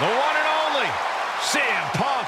The one and only CM Punk.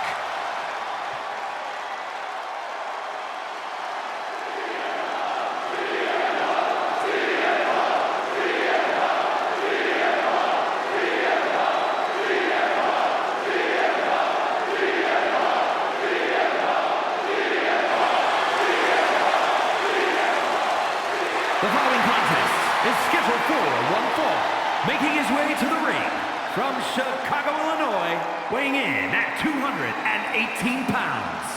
The following contest is scheduled for one fall, making his way to the ring from Chicago, Illinois, weighing in at 218 pounds,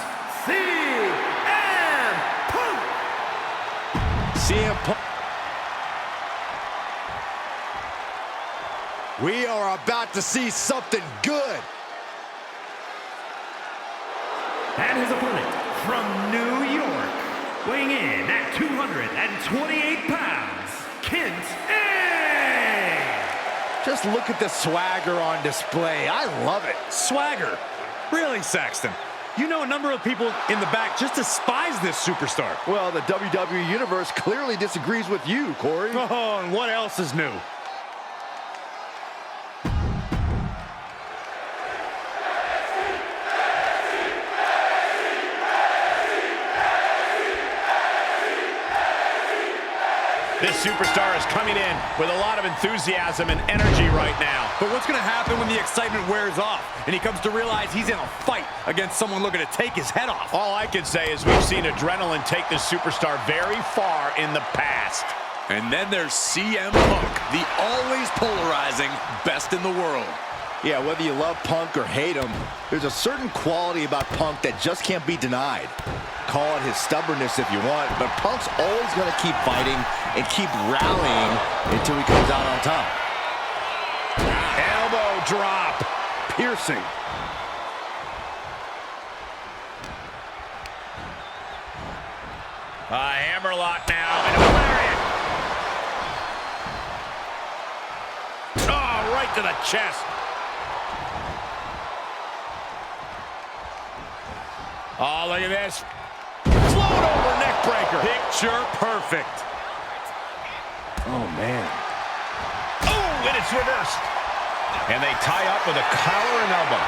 CM Punk! CM Punk. We are about to see something good. And his opponent from New York, weighing in at 228 pounds, Kenta. Just look at the swagger on display. I love it. Swagger? Really, Saxton? You know a number of people in the back just despise this superstar. Well, the WWE Universe clearly disagrees with you, Corey. Oh, and what else is new? This superstar is coming in with a lot of enthusiasm and energy right now. But what's going to happen when the excitement wears off and he comes to realize he's in a fight against someone looking to take his head off? All I can say is we've seen adrenaline take this superstar very far in the past. And then there's CM Punk, the always polarizing best in the world. Yeah, whether you love Punk or hate him, there's a certain quality about Punk that just can't be denied. Call it his stubbornness if you want, but Punk's always going to keep fighting and keep rallying until he comes out on top. Elbow drop. Piercing. A hammerlock now, and a lariat. Oh, right to the chest. Oh, look at this. Float over neck breaker. Picture perfect. Oh, man. Oh, and it's reversed. And they tie up with a collar and elbow.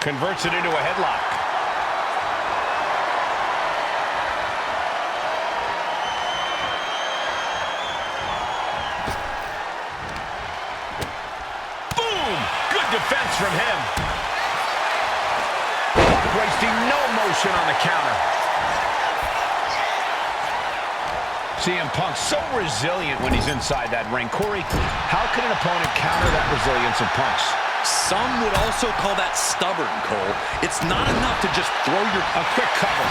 Converts it into a headlock. Boom! Good defense from him. Wasting no motion on the counter. CM Punk so resilient when he's inside that ring. Corey, how can an opponent counter that resilience of Punk's? Some would also call that stubborn, Cole. It's not enough to just throw your... A quick cover.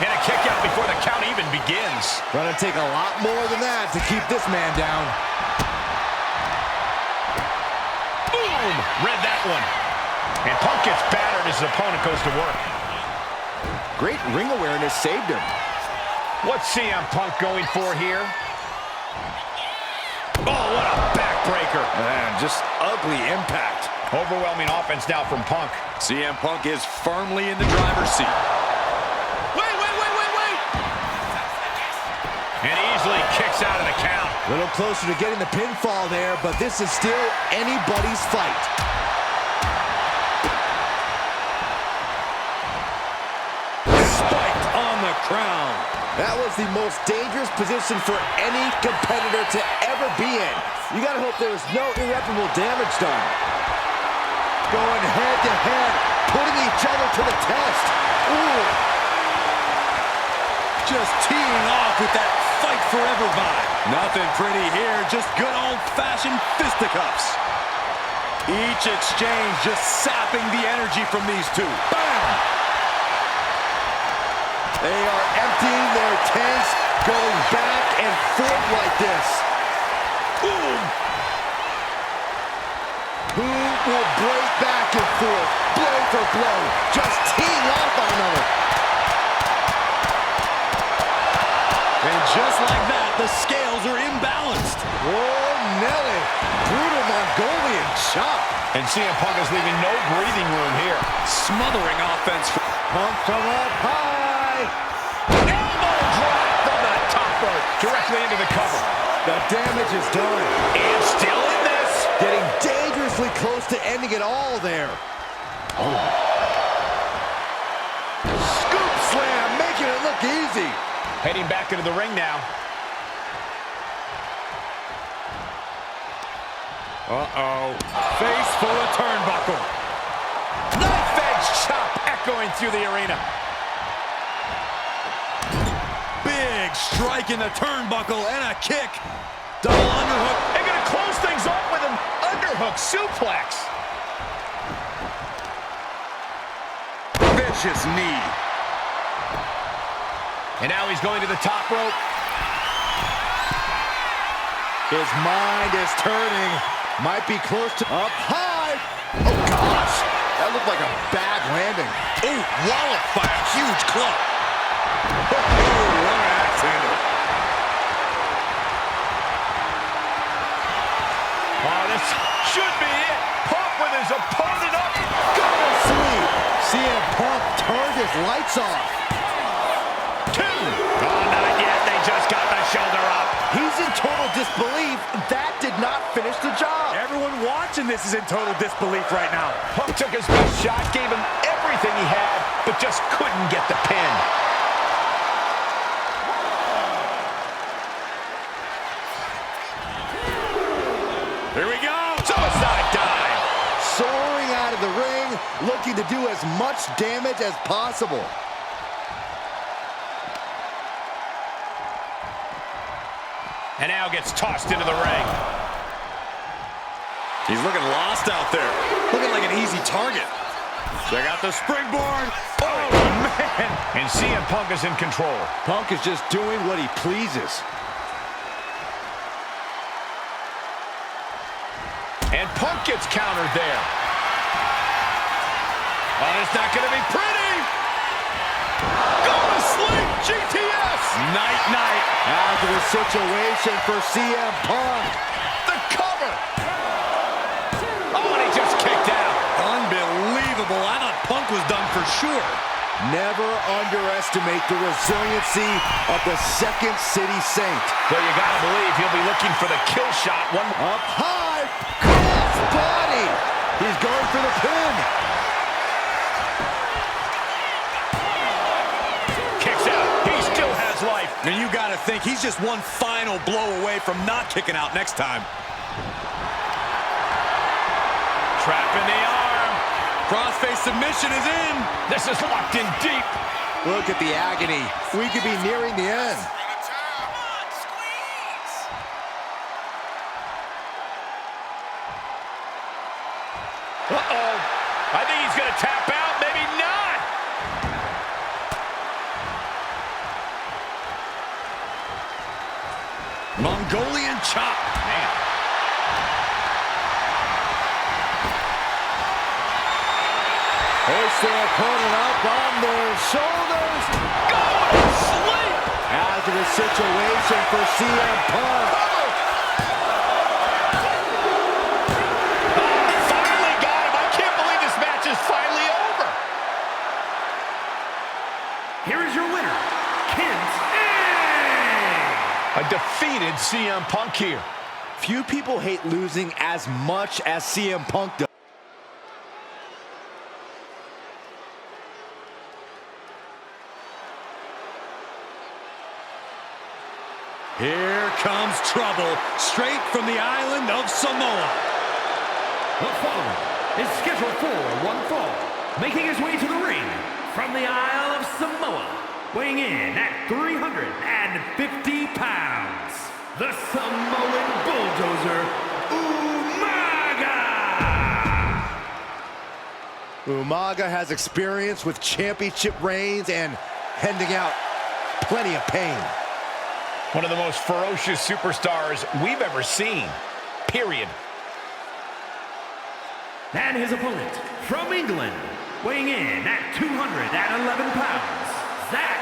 And a kick out before the count even begins. Gonna take a lot more than that to keep this man down. Boom! Read that one. And Punk gets battered as his opponent goes to work. Great ring awareness saved him. What's CM Punk going for here? Oh, what a backbreaker. Man, just ugly impact. Overwhelming offense now from Punk. CM Punk is firmly in the driver's seat. Wait! And easily kicks out of the count. A little closer to getting the pinfall there, but this is still anybody's fight. Spiked on the crown. That was the most dangerous position for any competitor to ever be in. You gotta hope there was no irreparable damage done. Going head to head, putting each other to the test. Ooh. Just teeing off with that fight forever vibe. Nothing pretty here, just good old-fashioned fisticuffs. Each exchange just sapping the energy from these two. Bam! They are emptying their tanks, going back and forth like this. Boom! Who will break back and forth, blow for blow, just teeing off on another. And just like that, the scales are imbalanced. Oh, Nelly, brutal Mongolian chop. And CM Punk is leaving no breathing room here. Smothering offense. Punk from up high. Elbow drop from the top. Directly into the cover. The damage is done. And still in this. Getting dangerously close to ending it all there. Oh. Scoop slam, making it look easy. Heading back into the ring now. Uh-oh. Face full of turnbuckle. Knife edge chop echoing through the arena. Big strike in the turnbuckle and a kick. Double underhook. They're going to close things off with an underhook suplex. Vicious knee. And now he's going to the top rope. His mind is turning. Might be close to up high. Oh, gosh. That looked like a bad landing. Ooh, walloped by a huge club. Oh, what an axe handle. Oh, this should be it. Punk with his opponent up. Go to sleep. CM Punk turned his lights off. 2. Oh, not yet. They just got the shoulder up. He's in total disbelief. That did not finish the job. Everyone watching this is in total disbelief right now. Punk took his best shot, gave him everything he had, but just couldn't get the pin. Here we go. Suicide dive. Soaring out of the ring, looking to do as much damage as possible. And now gets tossed into the ring. He's looking lost out there. Looking like an easy target. Check out the springboard. Oh, man. And CM Punk is in control. Punk is just doing what he pleases. And Punk gets countered there. Oh, it's not going to be pretty. Go to sleep, GTS. Night-night. Out of the situation for CM Punk. The cover. Oh, and he just kicked out. Unbelievable. I thought Punk was done for sure. Never underestimate the resiliency of the Second City Saint. Well, you got to believe he'll be looking for the kill shot. One Up high, cross body. He's going for the pin. kicks out. He still has life. And you got to think he's just one final blow away from not kicking out next time. Trapping the arm. Crossface submission is in. This is locked in deep. Look at the agony. We could be nearing the end. Uh-oh. I think he's going to tap out. Maybe not. Mongolian chop. Man. Hoist their opponent up on their shoulders. Go to sleep. Out of the situation for CM Punk. Finally got him. I can't believe this match is finally over. Here is your winner, Kenta. A defeated CM Punk here. Few people hate losing as much as CM Punk does. Here comes trouble, straight from the island of Samoa. The following is scheduled for one fall, making his way to the ring from the Isle of Samoa, weighing in at 350 pounds, the Samoan Bulldozer, Umaga! Umaga has experience with championship reigns and handing out plenty of pain. One of the most ferocious superstars we've ever seen. Period. And his opponent from England, weighing in at 211 pounds, Zack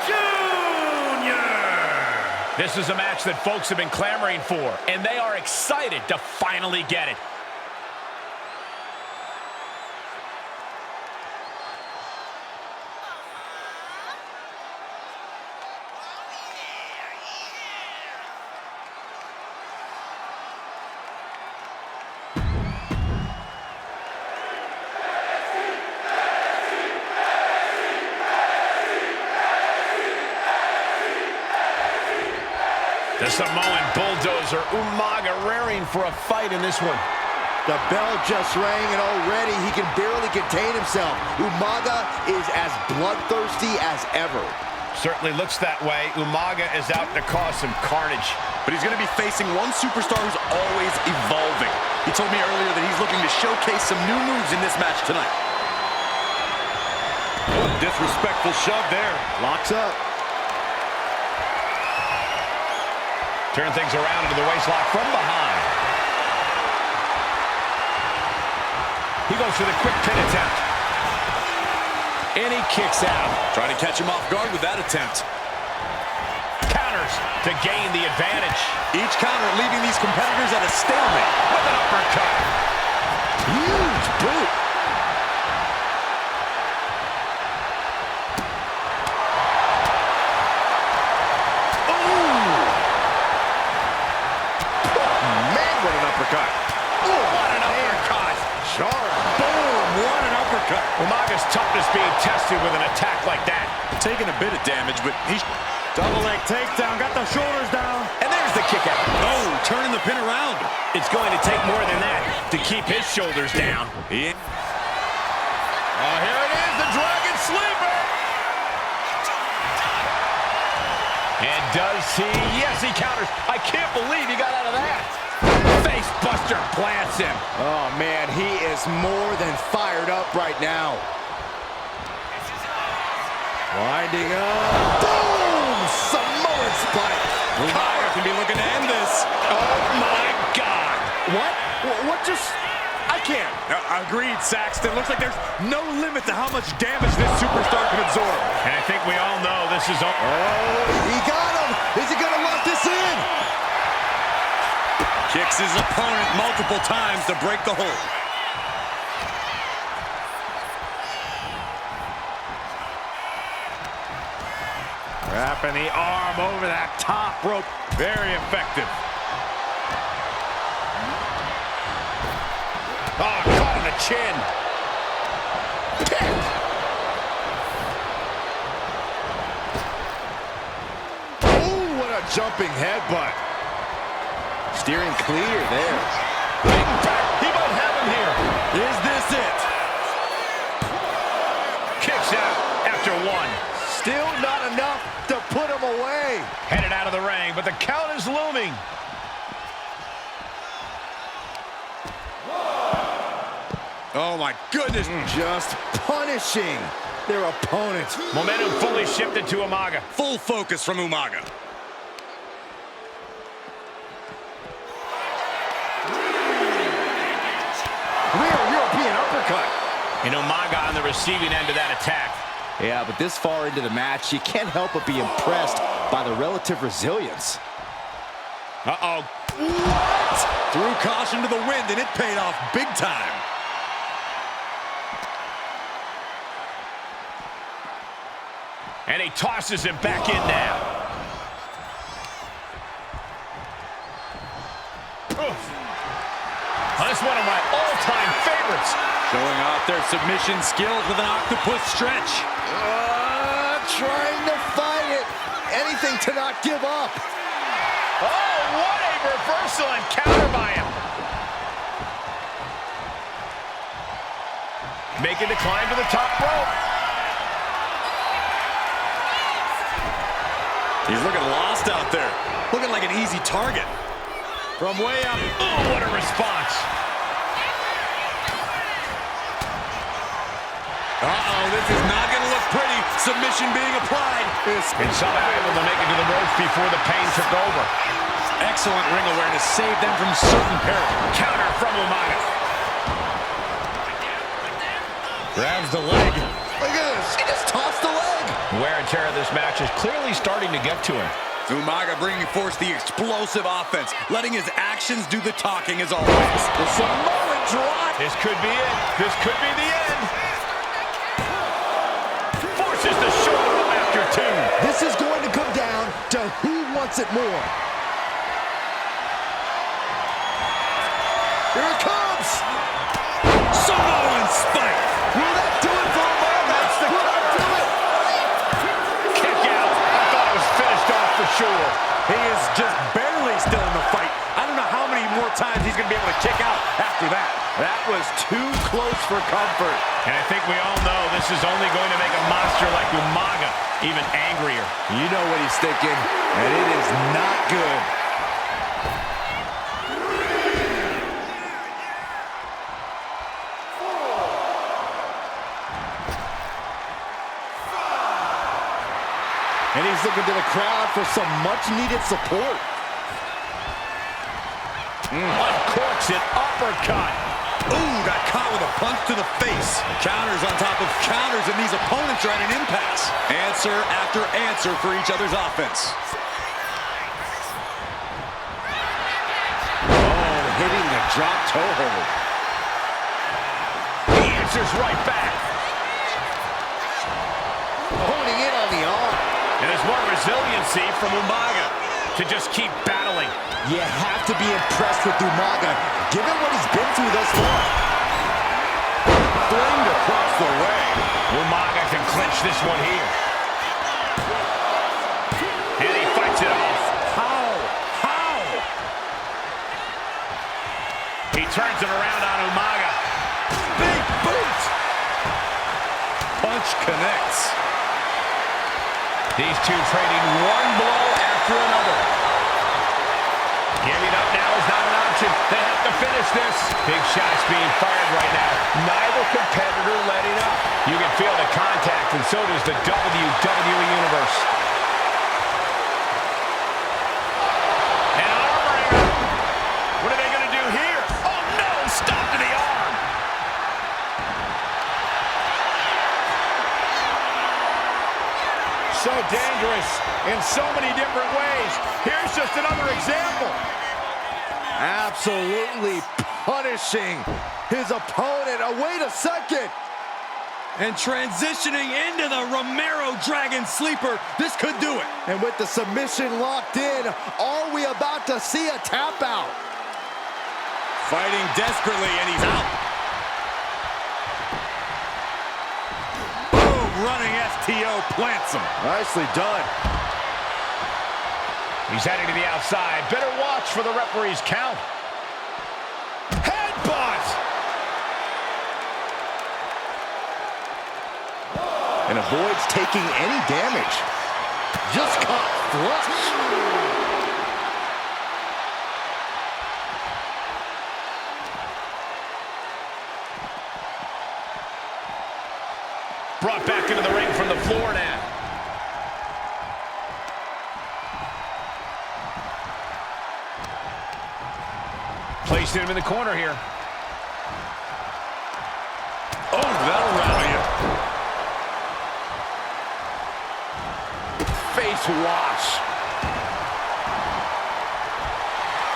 Jr. This is a match that folks have been clamoring for, and they are excited to finally get it. The Samoan bulldozer, Umaga, raring for a fight in this one. The bell just rang, and already he can barely contain himself. Umaga is as bloodthirsty as ever. Certainly looks that way. Umaga is out to cause some carnage. But he's going to be facing one superstar who's always evolving. He told me earlier that he's looking to showcase some new moves in this match tonight. Oh, disrespectful shove there. Locks up. Turn things around into the waistlock from behind. He goes for the quick pin attempt. And he kicks out. Trying to catch him off guard with that attempt. Counters to gain the advantage. Each counter leaving these competitors at a stalemate. With an uppercut. Huge boot. Umaga's toughness being tested with an attack like that. Taking a bit of damage, but he's... Double leg takedown, got the shoulders down. And there's the kick out. Oh, turning the pin around. It's going to take more than that to keep his shoulders down. Yeah. Oh, here it is, the Dragon Sleeper. And does he? Yes, he counters. I can't believe he got out of that. Face buster plants him. Oh, man, he is more than fired up right now. Winding up. Boom! Samoan spike. Umaga can be looking to end this. Oh, my God. What? What just... I can't. Agreed, Saxton. Looks like there's no limit to how much damage this superstar can absorb. And I think we all know this is... Oh, he got him. Is he going to lock this in? Kicks his opponent multiple times to break the hold. Wrapping the arm over that top rope. Very effective. Oh, caught on the chin. Pinned. Oh, what a jumping headbutt. Steering clear there. He won't have him here. Is this it? Kicks out after one. Still not enough to put him away. Headed out of the ring, but the count is looming. Oh, my goodness. Just punishing their opponent. Momentum fully shifted to Umaga. Full focus from Umaga. Real European uppercut. And Umaga on the receiving end of that attack. Yeah, but this far into the match, you can't help but be impressed by the relative resilience. Uh-oh. What? Threw caution to the wind, and it paid off big time. And he tosses him back in now. Oof. That's one of my all-time favorites. Showing off their submission skills with an octopus stretch. Trying to fight it. Anything to not give up. Oh, what a reversal and counter by him. Making the climb to the top rope. He's looking lost out there. Looking like an easy target. From way up. Oh, what a response. Uh-oh, this is not going to look pretty. Submission being applied. And somehow able to make it to the ropes before the pain took over. Excellent ring awareness saved them from certain peril. Counter from Umaga. Grabs the leg. Look at this. He just tossed the leg. Wear and tear of this match is clearly starting to get to him. Umaga bringing forth the explosive offense, letting his actions do the talking as always. The Samoan drop. This could be it. This could be the end. Forces the shoulder up after two. This is going to come down to who wants it more. Here it comes. Samoan spike. Will that do it for Umaga? That's the Will that do it? Kick out. I thought it was finished off for sure. He is just he's still in the fight. I don't know how many more times he's going to be able to kick out after that. That was too close for comfort. And I think we all know this is only going to make a monster like Umaga even angrier. You know what he's thinking, and it is not good. And he's looking to the crowd for some much-needed support. Uncorks it, uppercut. Ooh, got caught with a punch to the face. Counters on top of counters, and these opponents are at an impasse. Answer after answer for each other's offense. Oh, hitting the drop toe hold. He answers right back. Honing in on the arm. And there's more resiliency from Umaga to just keep battling. You have to be impressed with Umaga, given what he's been through thus far. Flamed across the way. Umaga can clinch this one here. And he fights it off. How? He turns it around on Umaga. Big boot! Punch connects. These two trading one blow after another. Giving up now is not an option. They have to finish this. Big shots being fired right now. Neither competitor letting up. You can feel the contact, and so does the WWE Universe. An arm wringer. What are they going to do here? Oh, no! Stop to the arm. So dangerous in so many different ways. Here's just another example. Absolutely punishing his opponent. Oh, wait a second. And transitioning into the Romero Dragon Sleeper. This could do it. And with the submission locked in, are we about to see a tap out? Fighting desperately, and he's out. Boom, running STO plants him. Nicely done. He's heading to the outside. Better watch for the referee's count. Headbutt! And avoids taking any damage. Just caught flush. Brought back into the ring from the floor now. Placing him in the corner here. Oh, that'll rally you. Face wash.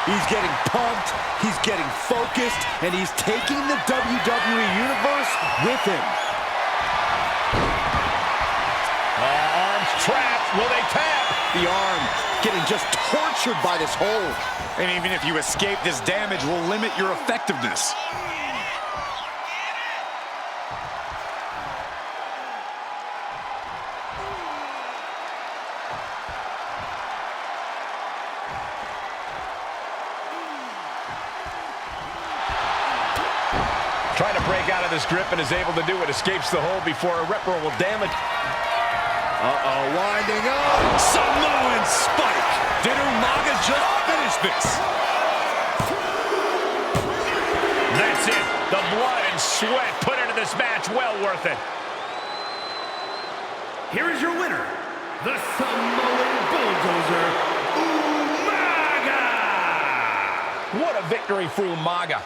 He's getting pumped, he's getting focused, and he's taking the WWE Universe with him. Arms trapped. Will they tap? The arm getting just tortured by this hold. And even if you escape, this damage will limit your effectiveness. Trying to break out of this grip and is able to do it. Escapes the hold before irreparable damage. Uh-oh, winding up. Samoan spike. Did Umaga just finish this? That's it. The blood and sweat put into this match. Well worth it. Here is your winner, the Samoan Bulldozer, Umaga! What a victory for Umaga.